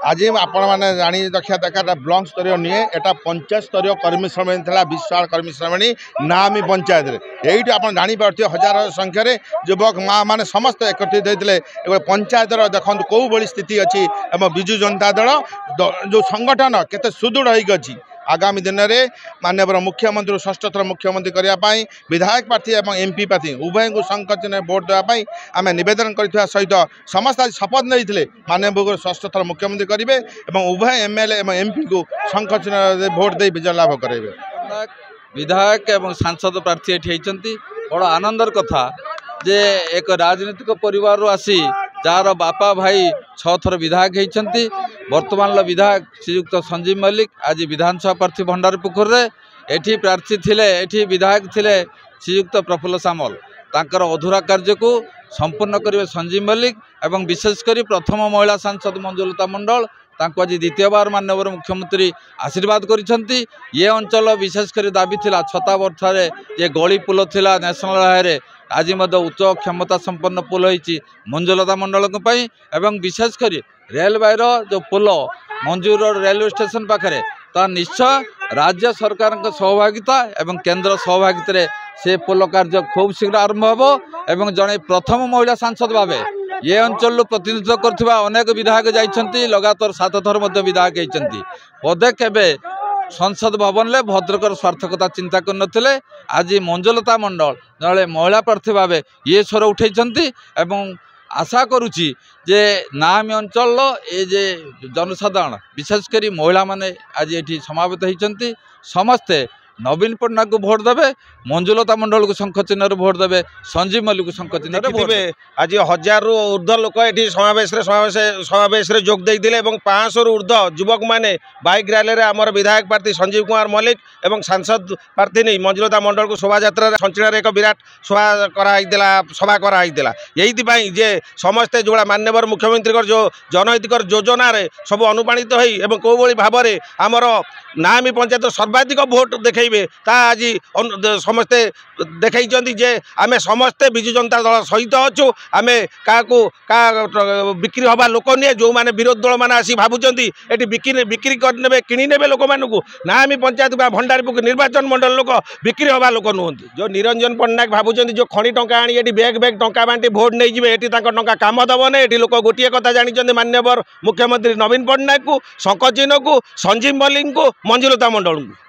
आज आपण मैंने जानी रखा दरकार ब्लॉक स्तरीय नुहे एटा पंचायत स्तरीय कर्मी सम्मेलन था विशाल कर्मी सम्मेलन नामी पंचायत ये आप जापर हजार संख्यार युवक माँ मैंने समस्त एकत्रित होते पंचायत देखो कौ भाई स्थिति अच्छी विजु जनता दल जो संगठन केते सुदृढ़ होगी आगामी दिन में माननीय मुख्यमंत्री षष्ठ थर मुख्यमंत्री करने विधायक प्रार्थी और एमपी प्रार्थी उभय को संकचन भोट देवाई आम नवेदन करने सहित समस्त आज शपथ नहीं माननीय षष्ठ थर मुख्यमंत्री करेंगे और उभय एमएलए और एमपी को संकचन भोट दे विजय लाभ करेंगे। विधायक और सांसद प्रार्थी ये बड़ आनंदर कथा जे एक राजनीतिक परिवार आसी जार बापा भाई 6 थर विधायक होती वर्तमान विधायक श्रीयुक्त संजीव मल्लिक आज विधानसभा प्रार्थी भंडारीपुखुर एठी प्रार्थी थिले एठी विधायक थिले श्रीयुक्त प्रफुल्ल सामल तांकर अधूरा कार्य को संपूर्ण करेंगे संजीव मल्लिक एवं विशेषकर प्रथम महिला सांसद मंजुलता मंडल तांको आज द्वितीय बार माननीय मुख्यमंत्री आशीर्वाद करिसेंती। ये अंचल विशेषकर दाबी थिला छता वर्षारे जे गली पुल थिला नेशनल हाईवे आज उच्च क्षमता संपन्न पुल होती मंजुलता मंडल एवं विशेषकर रेलवे जो पुल मंजूर रेलवे स्टेशन पाखे ता निश्चय राज्य सरकार सहभागिता एवं केंद्र सहभागिता से पुल कार्य खूब शीघ्र आरंभ हो एवं जड़े प्रथम महिला सांसद भाव ये अंचल प्रतिनिधित्व करथिबा अनेक विधायक जाइछंती लगातार 7 थर विधायक होती पदे केबे संसद भवन ले भद्रकर स्वार्थकता चिंता कर आज मंजुलता मंडल जड़े महिला प्रार्थी भाव ये स्वर उठे आशा करुच्ची जे नामी अंचल ये जे जनसाधारण विशेषकर महिला माने आज ये समावेत होती समस्ते नवीन पट्टनायक को भोट देवे मंजुलता मंडल को शंख चिन्ह भोट देवे संजीव मल्लिक को शंख चिन्ह भोट देवे। आज 1000 रु ऊर्ध्व लोक ये समावेश जोग देते 500 रु ऊर्ध्व युवक मैंने बाइक रैली में आमर विधायक प्रार्थी संजीव कुमार मल्लिक और सांसद प्रार्थी नहीं मंजुलता मंडल को शोभा यात्रा संचिणार एक विराट सभा कराइला यही जे समस्ते जो माननीय मुख्यमंत्री जो जनहित योजना सब अनुप्राणित हो कौ भाव में आमर नामी पंचायत सर्वाधिक भोट देखेबे ता आज समस्ते देखई जे आमे समस्ते विजु जनता दल सहित अच्छु आमे क्या बिक्री हवा लोक नहीं जो मैंने विरोध दल मैंने आसी भावुंट ये बिक्री करने किणी ने लोक मानू नामी पंचायत भंडारीपुर निर्वाचन मंडल लोक बिक्री हवा लोक नुहति जो निरंजन पट्टनायक भावुंट जो खणी टंका आनी ये बैग बैग टंका बांटी भोट नहीं जी ये टंका कम दबन ये लोक गोटे कथा जानी माननीय मुख्यमंत्री नवीन पट्टनायक को शंख चिन्ह को संजीव मल्लिक को मंजुलता मंडल को।